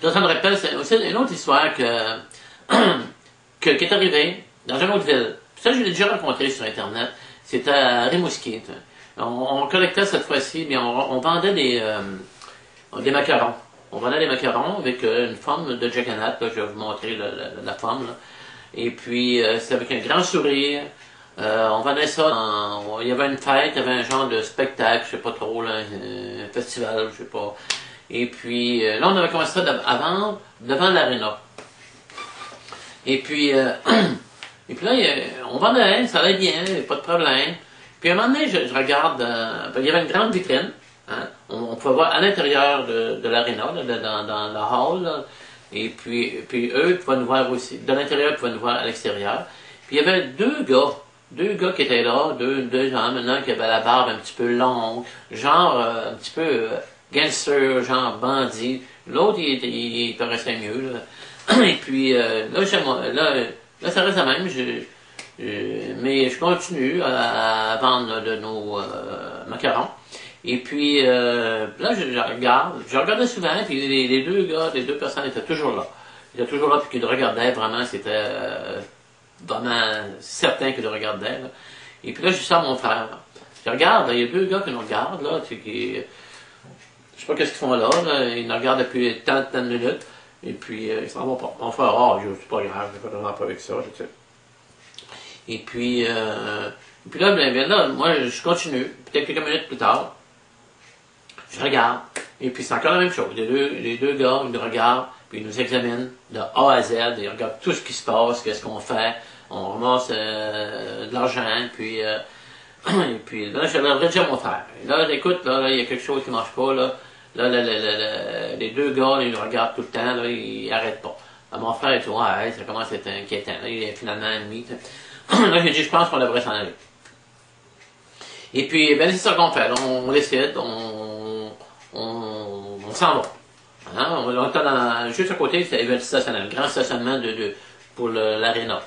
Ça me rappelle, c'est aussi une autre histoire qui est arrivée dans une autre ville. Ça, je l'ai déjà rencontré sur Internet. C'était à Rimouski. On collectait cette fois-ci, mais on vendait des macarons. On vendait des macarons avec une forme de jagannath. Je vais vous montrer la forme. Là. Et puis, c'est avec un grand sourire. On vendait ça il y avait une fête, il y avait un genre de spectacle, je sais pas trop, là, un festival, je sais pas. Et puis, là, on avait commencé ça à vendre devant l'aréna. Et puis, et puis là, on vendait, ça allait bien, pas de problème. Puis à un moment donné, je regarde, il y avait une grande vitrine, hein, on pouvait voir à l'intérieur de l'aréna, dans la hall, là, et puis eux pouvaient nous voir aussi, de l'intérieur, ils pouvaient nous voir à l'extérieur. Puis il y avait deux gars qui étaient là, deux gens maintenant qui avaient la barbe un petit peu longue, genre un petit peu gangster, genre bandit. L'autre, il paraissait mieux, là. Et puis là, ça reste la même. Mais je continue à vendre de nos macarons. Et puis là, je regardais souvent, puis les deux gars, les deux personnes étaient toujours là. Ils étaient toujours là, puis qu'ils regardaient, vraiment, c'était vraiment certain qu'ils regardaient. Là. Et puis là, je sens mon frère. Là. Je regarde, il y a deux gars qui nous regardent, là, je sais pas qu'est-ce qu'ils font là, ils nous regardent depuis tant de minutes, et puis ils s'en vont pas. Mon frère, c'est pas grave, je ne pas avec ça, tu sais. Et puis là, là, moi, je continue. Peut-être quelques minutes plus tard, je regarde. Et puis c'est encore la même chose. Les deux gars, ils nous regardent, puis ils nous examinent de A à Z. Ils regardent tout ce qui se passe, qu'est-ce qu'on fait. On ramasse de l'argent, puis et puis là, je l'ai dit à mon frère. Là, écoute, là, il y a quelque chose qui ne marche pas, là. Là, les deux gars, ils nous regardent tout le temps, là, ils n'arrêtent pas. Là, mon frère, il dit, ouais, ça commence à être inquiétant. Là, il est finalement ennemi. Là, j'ai dit, je pense qu'on devrait s'en aller. Et puis, ben, c'est ça qu'on fait. Là, on décide, on s'en va. Hein? On était juste à côté, il y avait le stationnement, le grand stationnement pour l'aréna.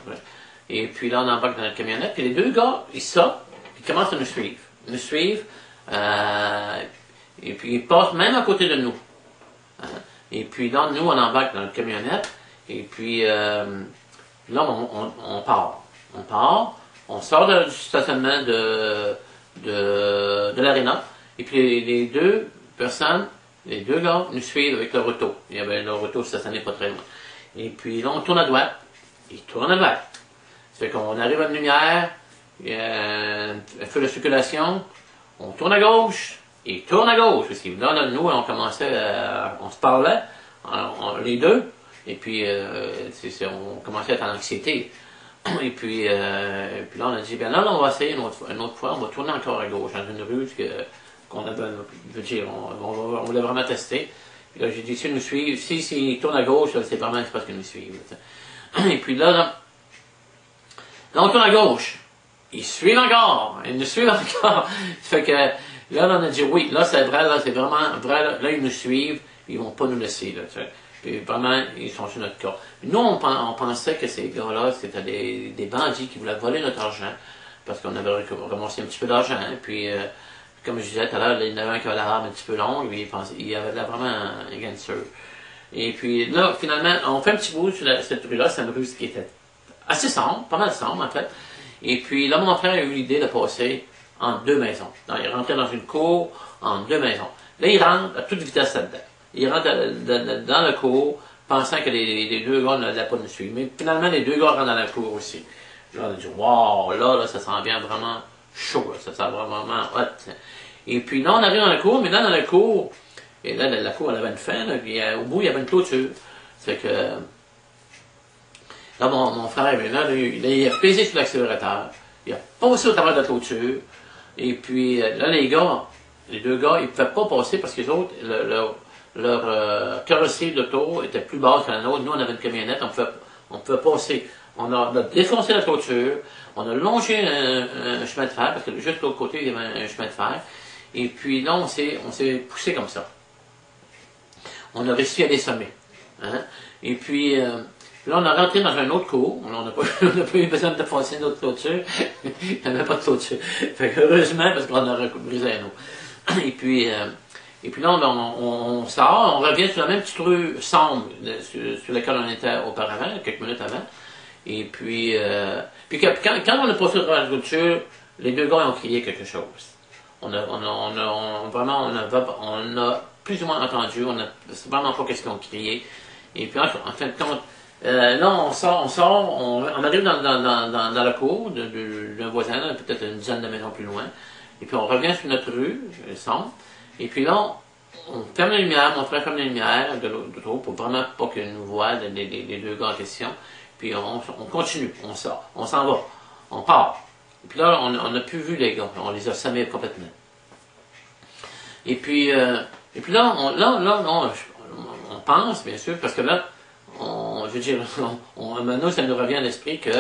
Et puis là, on embarque dans la camionnette. Puis les deux gars, ils sortent, ils commencent à nous suivre. Ils nous suivent. Et puis, ils passent même à côté de nous. Hein? Et puis là, nous, on embarque dans la camionnette. Et puis, là, on part. On part, on sort du stationnement de l'aréna, et puis les deux personnes, les deux gars, nous suivent avec leur auto. Il y avait leur auto stationné pas très loin. Et puis là, on tourne à droite, ils tournent à droite. Ça fait qu'on arrive à une lumière, il y a un feu de circulation, on tourne à gauche, ils tournent à gauche. Parce que là, nous, on commençait on se parlait, les deux, et puis on commençait à être en anxiété. Et puis là, on a dit, bien là, on va essayer une autre fois, on va tourner encore à gauche, dans une rue qu'on avait, je veux dire, on voulait vraiment tester. Puis là, j'ai dit, s'ils nous suivent, s'ils tournent à gauche, c'est vraiment parce qu'ils nous suivent. Et puis là, on tourne à gauche. Ils suivent encore, ils nous suivent encore. Ça fait que là, on a dit, oui, là, c'est vrai, là, c'est vraiment vrai, là, ils nous suivent, ils vont pas nous laisser, là, tu sais. Puis vraiment, ils sont sur notre cas. Nous, on pensait que ces gars-là, c'était des bandits qui voulaient voler notre argent, parce qu'on avait ramassé un petit peu d'argent. Puis, comme je disais tout à l'heure, il y en avait un qui avait la barbe un petit peu longue, puis il avait là vraiment un gangster. Et puis là, finalement, on fait un petit bout sur cette rue-là, c'est une rue qui était assez sombre, pas mal sombre en fait. Et puis là, mon frère a eu l'idée de passer en deux maisons. Donc, il rentrait dans une cour en deux maisons. Là, il rentre à toute vitesse là-dedans. Il rentre dans la cour, pensant que les deux gars n'allaient pas nous suivre. Mais finalement, les deux gars rentrent dans la cour aussi. Là, on a dit, wow, là, ça sent bien vraiment chaud, là, ça sent vraiment hot. Et puis là, on arrive dans la cour, mais là, dans la cour, et là, la cour, elle avait une fin, là, puis au bout, il y avait une clôture. C'est que, là, mon frère, il a pesé sur l'accélérateur, il a passé au travers de la clôture, et puis là, les deux gars, ils ne pouvaient pas passer parce que les autres, leur carrosserie d'auto était plus basse que la nôtre. Nous, on avait une camionnette, on pouvait passer. On a défoncé la clôture, on a longé un chemin de fer, parce que juste de l'autre côté, il y avait un chemin de fer. Et puis là, on s'est poussé comme ça. On a réussi à les sommer. Hein? Et puis, là, on a rentré dans un autre cours. On n'a pas eu besoin de défoncer notre clôture. Il n'y avait pas de clôture. Fait que heureusement, parce qu'on aurait brisé un autre. Et puis Et puis là, on sort, on revient sur la même petite rue sombre sur laquelle on était auparavant, quelques minutes avant. Et puis, quand on a passé dans la voiture, les deux gars ont crié quelque chose. Vraiment, on a plus ou moins entendu, on a vraiment pas qu'est-ce qu'ils ont crié. Et puis, en fin de compte, là, on arrive dans la cour d'un voisin, peut-être une dizaine de maisons plus loin. Et puis, on revient sur notre rue, sombre. Et puis là, on ferme la lumière, mon frère ferme la lumière de l'auto pour vraiment pas qu'ils nous voient, les deux gars en question. Puis on continue, on sort, on s'en va, on part. Et puis là, on n'a plus vu les gars, on les a sommés complètement. Et puis là, on pense, bien sûr, parce que là, je veux dire, maintenant, ça nous revient à l'esprit que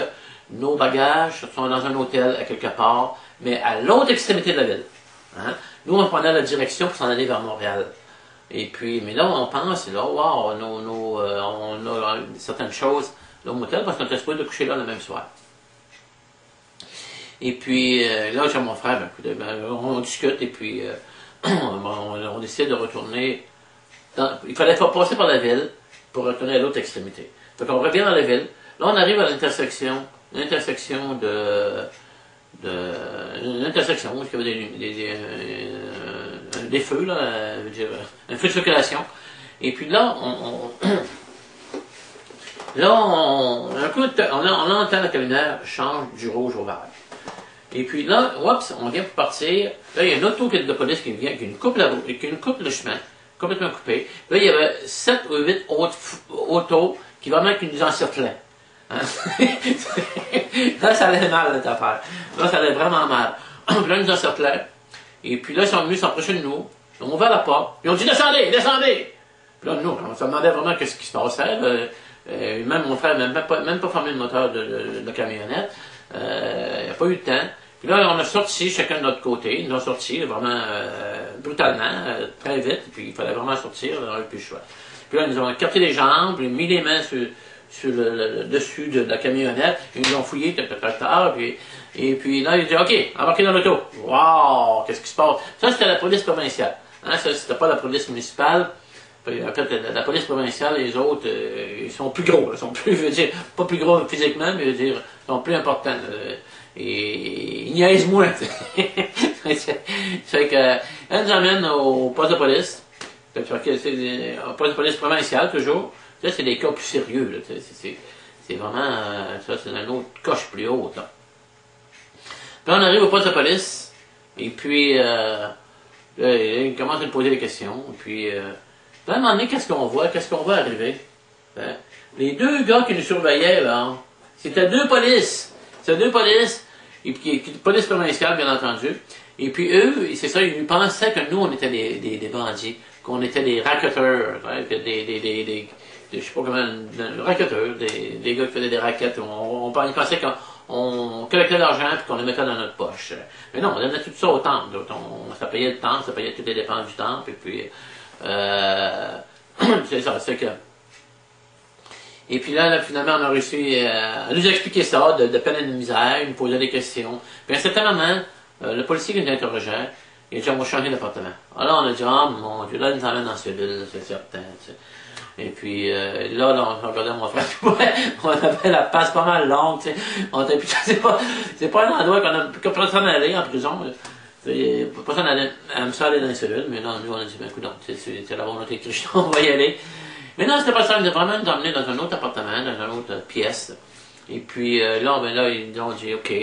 nos bagages sont dans un hôtel à quelque part, mais à l'autre extrémité de la ville. Hein? Nous, on prenait la direction pour s'en aller vers Montréal. Et puis, mais là, on pense, là, wow, on a certaines choses là, au motel parce qu'on était supposé de coucher là le même soir. Et puis, là, j'ai mon frère, on discute et puis on décide de retourner. Il fallait passer par la ville pour retourner à l'autre extrémité. Donc, on revient dans la ville. Là, on arrive à l'intersection où il y avait des feux, là, je veux dire, un feu de circulation. Et puis là, on entend la camionnette change du rouge au vert. Et puis là, on vient pour partir. Là, il y a une auto de police qui vient, qui nous coupe le chemin, complètement coupé. Là, il y avait 7 ou 8 autres autos qui nous encerclaient. Hein? Là, ça allait mal, cette affaire. Là, ça allait vraiment mal. Puis là, ils nous encerclaient. Et puis là, ils sont venus s'approcher de nous. On ouvert la porte. Puis on dit, descendez, descendez! Puis là, nous, on se demandait vraiment qu'est-ce qui se passait. Même mon frère n'a même pas fermé le moteur de la camionnette. Il n'y a pas eu de temps. Puis là, on a sorti chacun de notre côté. Ils nous ont sortis vraiment brutalement, très vite. Puis il fallait vraiment sortir, on n'avait plus le choix. Puis là, ils nous ont écarté les jambes, puis mis les mains sur le dessus de la camionnette. Ils nous ont fouillé, et puis là, ils ont dit, OK, embarquez dans l'auto. Wow, qu'est-ce qui se passe? Ça, c'était la police provinciale. Hein, ça, c'était pas la police municipale. En fait, la police provinciale, les autres, ils sont plus gros. Ils sont plus, je veux dire, pas plus gros physiquement, mais je veux dire, ils sont plus importants. Et ils niaisent moins. C'est que, elle nous amène au poste de police. Au poste de police provincial, toujours. Ça, c'est des cas plus sérieux. C'est vraiment, ça, c'est un autre coche plus haut. Là. Puis on arrive au poste de police, et puis, il commence à nous poser des questions, et puis, à un moment donné, qu'est-ce qu'on voit arriver? Hein? Les deux gars qui nous surveillaient, là, c'était deux polices. C'était deux polices, et puis, police provinciale, bien entendu. Et puis eux, c'est ça, ils pensaient que nous, on était des bandits, qu'on était des racketteurs, hein, je sais pas comment, racketteurs, des gars qui faisaient des raquettes. Ils pensaient qu'on collectait de l'argent et qu'on le mettait dans notre poche. Mais non, on donnait tout ça au temple. Ça payait le temple, ça payait toutes les dépenses du temple, et puis, c'est ça, c'est que... Et puis là, finalement, on a réussi à nous expliquer ça, de peine et de misère, il nous posait des questions. Puis à un certain moment, le policier qui nous interrogeait, il a dit, on va changer d'appartement. Alors on a dit, oh mon Dieu, là, il nous emmène dans ce ville, c'est certain. Tu sais. Et puis là, on regardait mon frère, on avait la passe pas mal longue, tu sais. On était, c'est pas un endroit qu'on peut s'en aller en prison. Personne aime ça aller dans les cellules, mais non, nous on a dit, ben écoute, c'est la volonté de Christ, on va y aller. Mais non, c'était pas ça, ils nous a vraiment nous emmener dans un autre appartement, dans une autre pièce. Et puis là, ils ont dit, OK,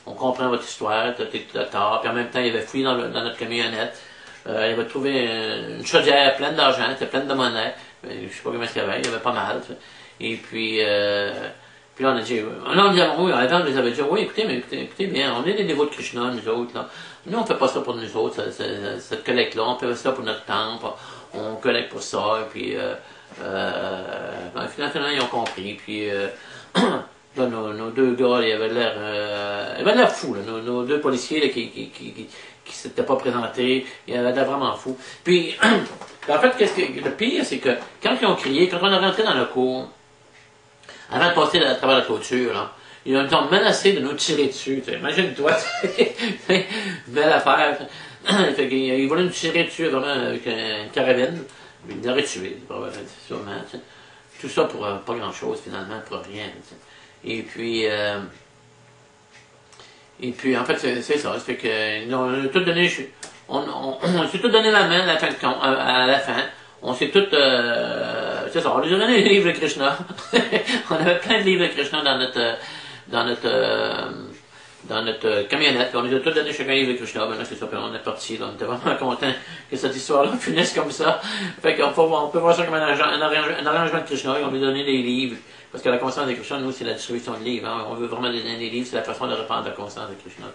on comprend votre histoire, t'as tort. Puis en même temps, il avait fouillé dans notre camionnette. Il avait trouvé une chaudière pleine d'argent, c'était pleine de monnaie. Je sais pas comment il y avait, il y avait pas mal. Et puis là, on a dit, avant, on les avait dit, oui, écoutez bien, on est des dévots de Krishna, nous autres, là. Nous, on fait pas ça pour nous autres, cette collecte-là, on fait ça pour notre temple, on collecte pour ça, et puis, finalement, ils ont compris, puis, là, nos deux gars, ils avaient l'air fous, là, nos deux policiers, là, qui s'étaient pas présentés, ils avaient l'air vraiment fous. Puis, en fait, le pire, c'est que, quand ils ont crié, quand on est rentré dans le cours, avant de passer à travers la clôture, là, ils nous ont menacé de nous tirer dessus. Imagine-toi, belle affaire. Fait qu'il voulait nous tirer dessus vraiment avec une carabine. Il l'aurait tué, probablement, sûrement. T'sais. Tout ça pour pas grand-chose, finalement, pour rien. T'sais. Et puis, en fait, c'est ça. Ça fait que, on a tout donné, on s'est tout donné la main à la fin. À la fin. On s'est tout, c'est ça, on lui a donné les livres de Krishna. On avait plein de livres de Krishna dans notre camionnette. On nous a tout donné chacun un livre de Krishna. Ben là, c'est ça, puis on est parti. Là, on était vraiment contents que cette histoire-là finisse comme ça. Fait qu'on peut voir ça comme un arrangement de Krishna. Et on lui a donné des livres. Parce que la conscience de Krishna, nous, c'est la distribution de livres. Hein. On veut vraiment donner des livres. C'est la façon de répandre la conscience de Krishna.